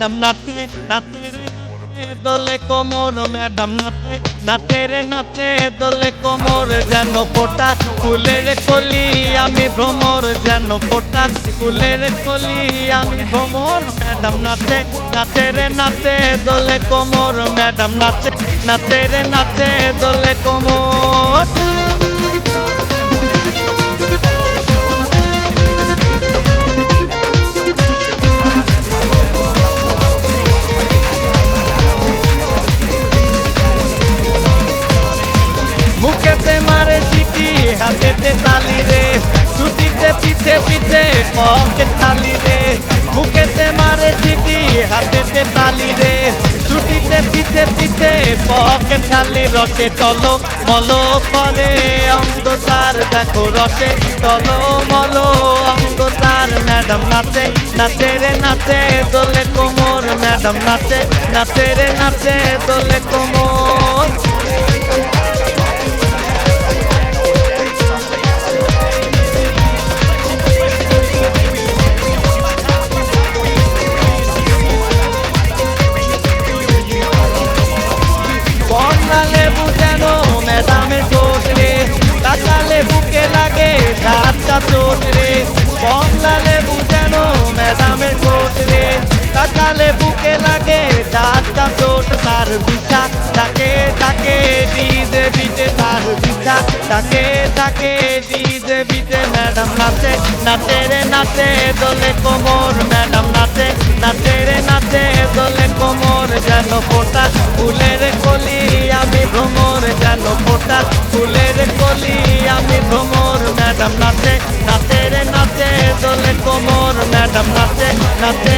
madam নাচে নাচে দোলে কোমর ম্যাডাম নাচে নাচে রে নাচে দোলে কোমর যেন ফোটা ফুলের কলি আমি ভ্রমর যেন ফোটা ফুলের কলি আমি ভ্রমর ম্যাডাম নাচে নাচে রে নাচে দোলে কোমর ম্যাডাম নাচে নাচে রে নাচে দোলে কোমর মুখেতে মারে সিটি হাতেতে তালি রে ছুটিতে পিছে পিছে পকেট খালি রে মুখেতে মারে সিটি হাতেতে তালি রে ছুটিতে পিছে পিছে পকেট খালি রসে টলো মলো করে অন্ধকার দেখো রসে টলো মলো অন্ধকার ম্যাডাম নাচে নাচে রে নাচে দোলে কোমর ম্যাডাম নাচে নাচে রে নাচে দোলে কোমর লেবু যেন ম্যাডামের ঠোঁট রে কাঁচা লেবুকে লাগে সাতটা চোট রে কমলা লেবু যেন ম্যাডামের ঠোঁট রে কাঁচা লেবুকে লাগে সাতটা চোট তার বিছা তাকে তাকে ডিজে বিটে তার বিছা তাকে তাকে ডিজে বিটে ম্যাডাম নাচে নাচে রে নাচে দোলে কোমর ম্যাডাম নাচে নাচে রে নাচে দোলে কোমর যেন ফোটা ফুলের কলি আমি ভ্রমর যেন ফোটা ফুলের কলি আমি ভ্রমর ম্যাডাম নাচে নাচে রে নাচে দোলে কোমর ম্যাডাম নাচে নাচে